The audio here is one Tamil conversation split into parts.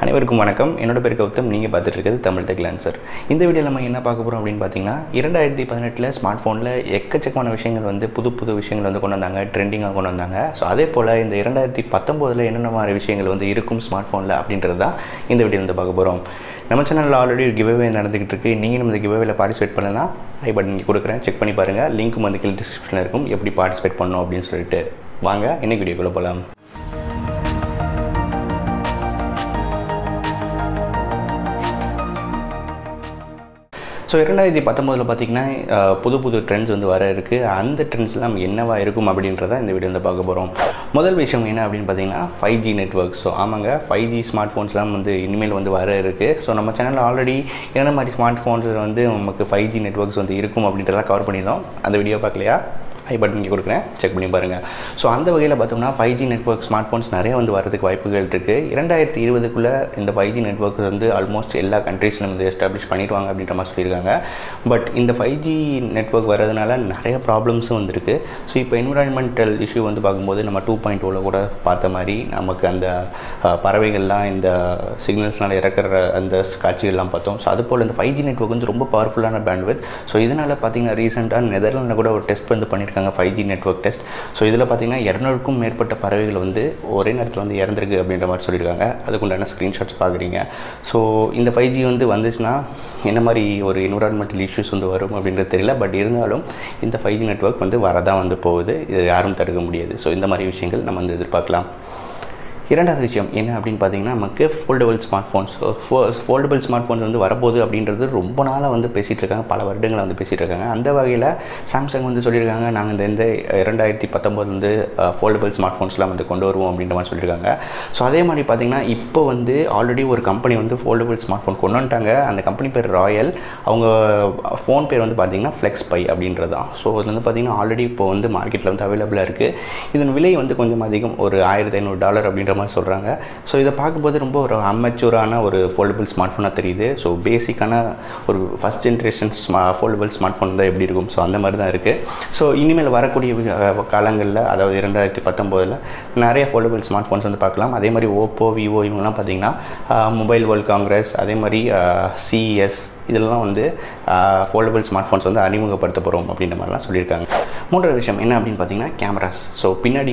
அனைவருக்கும் வணக்கம். என்னோட பேர் கௌதம். நீங்கள் பார்த்துட்டு இருக்கிறது தமிழ் TechLancer. இந்த வீடியோவில் நம்ம என்ன பார்க்க போகிறோம் அப்படின்னு பார்த்தீங்கன்னா 2018 ஸ்மார்ட் ஃபோனில் எக்கச்சக்கமான விஷயங்கள் புது விஷயங்கள் கொண்டு வந்தாங்க, ட்ரெண்டிங்காக கொண்டு வந்தாங்க. ஸோ அதே போல் இந்த 2019 என்னென்ன மாதிரி விஷயங்கள் இருக்கும் ஸ்மார்ட் ஃபோனில் அப்படின்றது தான் இந்த வீடியோ பார்க்க போகிறோம். நம்ம சேனலில் ஆல்ரெடி ஒரு கிவ்அவே நடந்துகிட்டு இருக்குது. நீங்கள் நம்ம இந்த கிவ்அவேல பார்ட்டிசிபேட் பண்ணலாம். ஐ பட்டன் கொடுக்குறேன், செக் பண்ணி பாருங்கள். லிங்க்கும் கீழே டிஸ்கிரிப்ஷனில் இருக்கும், எப்படி பார்ட்டிசிபேட் பண்ணணும் அப்படின்னு சொல்லிட்டு. வாங்க இன்னைக்கு வீடியோக்குள்ளே போகலாம். ஸோ 2019 பார்த்திங்கன்னா புது ட்ரெண்ட்ஸ் வர இருக்குது. அந்த ட்ரெண்ட்ஸ்லாம் என்னவா இருக்கும் அப்படின்றத இந்த வீடியோ பார்க்க போகிறோம். முதல் விஷயம் என்ன அப்படின்னு பார்த்தீங்கன்னா 5G நெட்வொர்க். ஸோ ஆமாங்க, 5G ஸ்மார்ட் ஃபோன்ஸ்லாம் இனிமேல் வர இருக்குது. ஸோ நம்ம சேனலில் ஆல்ரெடி என்ன மாதிரி ஸ்மார்ட் ஃபோன்ஸ் நமக்கு 5G நெட்வொர்க்ஸ் இருக்கும் அப்படின்றத கவர் பண்ணியிருந்தோம். அந்த வீடியோ பார்க்கலையா? ஐ பட்டன் இங்கே கொடுக்குறேன், செக் பண்ணி பாருங்கள். ஸோ அந்த வகையில் பார்த்தோம்னா 5G நெட்வொர்க் ஸ்மார்ட் ஃபோன்ஸ் நிறைய வரதுக்கு வாய்ப்புகள் இருக்குது. 2020 இந்த 5G நெட்வொர்க் ஆல்மோஸ்ட் எல்லா கண்ட்ரீஸ்லையும் எஸ்டாப்ளிஷ் பண்ணிடுவாங்க அப்படின்ற மாதிரி சொல்லியிருக்காங்க. பட் இந்த 5G நெட்வொர்க் வரதுனால நிறைய ப்ராப்ளம்ஸும் வந்திருக்கு. ஸோ இப்போ என்விரான்மெண்டல் இஷ்யூ பார்க்கும்போது நம்ம 2.0 கூட பார்த்த மாதிரி நமக்கு அந்த பறவைகள்லாம் இந்த சிக்னல்ஸ்னால் இறக்குற அந்த காட்சிகள்லாம் பார்த்தோம். ஸோ அதுபோல் இந்த 5G நெட்வொர்க் ரொம்ப பவர்ஃபுல்லான பேண்ட்வித். ஸோ இதனால் பார்த்தீங்கன்னா ரீசெண்டாக நெதர்லாண்டில் கூட ஒரு டெஸ்ட் பண்ணியிருக்காங்க, 5G நெட்வொர்க் டெஸ்ட். ஸோ இதில் பார்த்தீங்கன்னா 200க்கும் மேற்பட்ட பறவைகள் ஒரே நேரத்தில் இறந்துருக்கு அப்படின்ற மாதிரி சொல்லியிருக்காங்க. அதுக்குண்டான ஸ்க்ரீன்ஷாட்ஸ் பார்க்குறீங்க. ஸோ இந்த 5G வந்துச்சுன்னா என்ன மாதிரி ஒரு என்விரான்மெண்டல் இஷ்யூஸ் வரும் அப்படின்றது தெரியல. பட் இருந்தாலும் இந்த 5G நெட்வொர்க் வரதான் போகுது. இது யாரும் தடுக்க முடியாது. ஸோ இந்த மாதிரி விஷயங்கள் நம்ம எதிர்பார்க்கலாம். இரண்டாவது விஷயம் என்ன அப்படின்னு பார்த்தீங்கன்னா நமக்கு foldable smart phones. Foldable smart phones வரப்போகுது அப்படின்றது ரொம்ப நாளாக பேசிகிட்டு இருக்காங்க, பல வருடங்களை பேசிகிட்டு இருக்காங்க. அந்த வகையில் சாம்சங் சொல்லியிருக்காங்க, நாங்கள் இந்த 2019 ஃபோல்டபுள் ஸ்மார்ட் ஃபோன்ஸ்லாம் கொண்டு வருவோம் அப்படின்ற மாதிரி சொல்லியிருக்காங்க. ஸோ அதே மாதிரி பார்த்திங்கன்னா இப்போ ஆல்ரெடி ஒரு கம்பெனி ஃபோல்டபுள் ஸ்மார்ட் ஃபோன் கொண்டு வந்துட்டாங்க. அந்த கம்பெனி பேர் ராயல். அவங்க ஃபோன் பேர் பார்த்திங்கன்னா ஃப்ளெக்ஸ்பை அப்படின்றது தான். ஸோ இது பார்த்திங்கன்னா ஆல்ரெடி இப்போ மார்க்கெட்டில் அவைலபிளாக இருக்குது. இதன் விலை கொஞ்சம் அதிகம், ஒரு $1500 அப்படின்ற மாதிரி சொல்கிறாங்க. ஸோ இதை பார்க்கும்போது ரொம்ப ஒரு அமெச்சூரான ஒரு ஃபோல்டபுள் ஸ்மார்ட் ஃபோனாக தெரியுது. ஸோ பேசிக்கான ஒரு first generation foldable smart phone தான் எப்படி இருக்கும், ஸோ அந்த மாதிரி தான் இருக்குது. ஸோ இனிமேல் வரக்கூடிய காலங்களில், அதாவது 2019 நிறைய ஃபோல்டபுள் ஸ்மார்ட் ஃபோன்ஸ் பார்க்கலாம். அதே மாதிரி ஓப்போ, விவோ இவங்கெல்லாம் பார்த்திங்கன்னா மொபைல் வேர்ல்ட் காங்கிரஸ், அதே மாதிரி CES இதெல்லாம் ஃபோல்டபுள் ஸ்மார்ட் ஃபோன்ஸ் அறிமுகப்படுத்த போகிறோம் அப்படின்ற மாதிரிலாம் சொல்லியிருக்காங்க. மூன்றாவது விஷயம் என்ன அப்படின்னு பார்த்தீங்கன்னா கேமராஸ். ஸோ பின்னாடி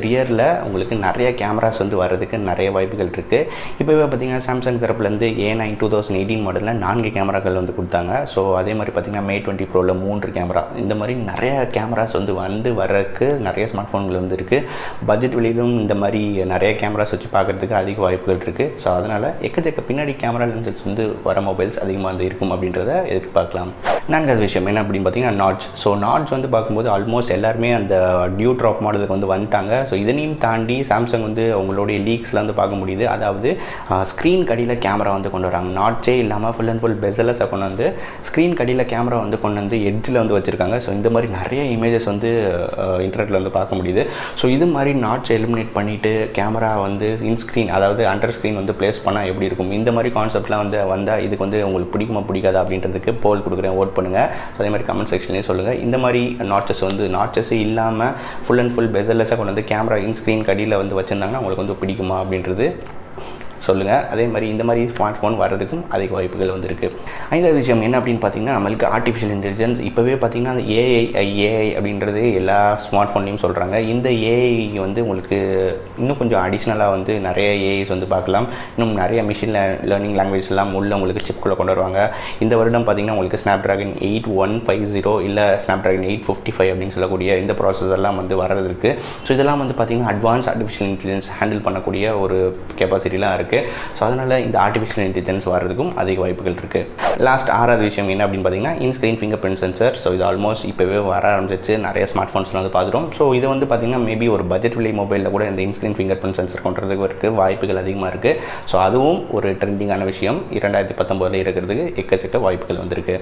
ரியரில் உங்களுக்கு நிறைய கேமராஸ் வரதுக்கு நிறைய வாய்ப்புகள் இருக்குது. இப்போவே பார்த்தீங்கன்னா சாம்சங் தரப்புலேருந்து A9 2018 மாடலில் 4 கேமராக்கள் கொடுத்தாங்க. ஸோ அதே மாதிரி பார்த்தீங்கன்னா May 20 Proவில் 3 கேமரா, இந்த மாதிரி நிறைய கேமராஸ் வரக்கு நிறைய ஸ்மார்ட் ஃபோன்கள் இருக்குது. பட்ஜெட் வெளியிலும் இந்த மாதிரி நிறைய கேமராஸ் வச்சு பார்க்குறதுக்கு அதிக வாய்ப்புகள் இருக்குது. ஸோ அதனால் எக்கச்சக்க பின்னாடி கேமரா லென்சஸ் வர மொபைல்ஸ் அதிகமாக இருக்கும் அப்படின்றத எதிர்பார்க்கலாம். நான்காவது விஷயம் என்ன அப்படின்னு பார்த்தீங்கன்னா நாட்ச். ஸோ நாட்ச் பார்க்கும்போது ஆல்மோஸ்ட் எல்லாருமே அந்த டியூ ட்ராப் மாடலுக்கு வந்துட்டாங்க. ஸோ இதனையும் தாண்டி சாம்சங் அவங்களுடைய லீக்ஸ்லாம் பார்க்க முடியுது. அதாவது ஸ்க்ரீன் கடியில் கேமரா கொண்டு வராங்க. நாட்சே இல்லாமல் ஃபுல் அண்ட் ஃபுல் பெசலஸை கொண்டு ஸ்க்ரீன் கடியில் கேமரா கொண்டு எட்ஜில் வச்சுருக்காங்க. ஸோ இந்த மாதிரி நிறைய இமேஜஸ் இன்டர்நெட்டில் பார்க்க முடியுது. ஸோ இது மாதிரி நாட்சை எலிமினேட் பண்ணிவிட்டு கேமரா இன்ஸ்க்ரீன், அதாவது அண்டர் ஸ்க்ரீன் ப்ளேஸ் பண்ணால் எப்படி இருக்கும், இந்த மாதிரி கான்செப்ட்லாம் வந்தால் இதுக்கு உங்களுக்கு பிடிக்குமா பிடிக்காதா அப்படின்றதுக்கு போல் கொடுக்குறேன், ஓட் பண்ணுங்கள். அதே மாதிரி கமெண்ட் செக்ஷன்லேயே சொல்லுங்கள். இந்த மாதிரி நாட்சஸ் இல்லாமல் ஃபுல் அண்ட் ஃபுல் பெசலஸாக கொண்டு கேமரா இன்ஸ்க்ரீன் கடியில் வச்சுருந்தாங்கன்னா உங்களுக்கு பிடிக்குமா அப்படின்றது சொல்லுங்கள். அதே மாதிரி இந்த மாதிரி ஸ்மார்ட் ஃபோன் வர்றதுக்கும் அதிக வாய்ப்புகள் இருக்குது. ஐந்தாவது விஷயம் என்ன அப்படின்னு பார்த்தீங்கன்னா நம்மளுக்கு ஆர்டிஃபிஷியல் இன்டெலிஜென்ஸ். இப்போவே பார்த்தீங்கன்னா அந்த ஏஐ அப்படின்றது எல்லா ஸ்மார்ட் ஃபோன்லையும் சொல்கிறாங்க. இந்த ஏஐ உங்களுக்கு இன்னும் கொஞ்சம் அடிஷ்னலாக நிறைய ஏஐஸ் பார்க்கலாம். இன்னும் நிறைய மிஷின் லேர்னிங் லாங்குவேஜ்லாம் உங்களுக்கு சிப்குள்ளே கொண்டு வருவாங்க. இந்த வருடம் பார்த்தீங்கன்னா உங்களுக்கு ஸ்னாப்ட்ராகன் 8150 இல்லை ஸ்னாப்ட்ராகன் 855 அப்படின்னு சொல்லக்கூடிய இந்த ப்ராசஸர்லாம் வர்றது இருக்குது. ஸோ இதெல்லாம் பார்த்தீங்கன்னா அட்வான்ஸ் ஆர்டிஃபிஷியல் இன்டெலிஜென்ஸ் ஹேண்டில் பண்ணக்கூடிய ஒரு கெப்பாசிட்டிலாம் இருக்குது. ஸோ அதனால் இந்த ஆர்டிஃபிஷியல் இன்டெலிஜென்ஸ் வர்றதுக்கும் அதிக வாய்ப்புகள் இருக்குது. லாஸ்ட் ஆறாவது விஷயம் என்ன அப்படின்னு பார்த்தீங்கன்னா in-screen finger print sensor. So இது ஆல்மோஸ்ட் இப்போவே வர ஆரம்பிச்சிச்சு. நிறைய ஸ்மார்ட் ஃபோன்ஸில் பார்த்துட்டோம். ஸோ இது பார்த்தீங்கன்னா மேபி ஒரு பட்ஜெட் விலை மொபைலில் கூட இந்த இன்ஸ்க்ரீன் ஃபிங்கர் பிரிண்ட் சென்சர் கொண்டுறதுக்கு வாய்ப்புகள் அதிகமாக இருக்குது. ஸோ அதுவும் ஒரு ட்ரெண்டிங்கான விஷயம். 2019 இருக்கிறதுக்கு எக்கச்சக்க வாய்ப்புகள் வந்திருக்கு.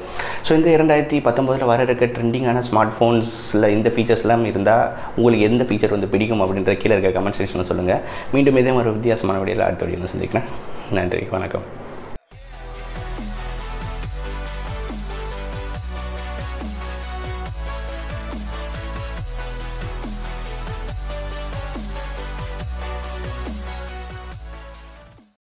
ஸோ இந்த 2019 வர இருக்க ட்ரெண்டிங்கான ஸ்மார்ட் ஃபோன்ஸில் இந்த ஃபீச்சர்ஸ்லாம் இருந்தால் உங்களுக்கு எந்த ஃபீச்சர் பிடிக்கும் அப்படின்ற கீழே இருக்க கமெண்ட் செக்ஷனில் சொல்லுங்கள். மீண்டும் இதே ஒரு வித்தியாசமான வீடியோவில் அடுத்த வீடியோ சந்திக்கிறேன். நன்றி, வணக்கம்.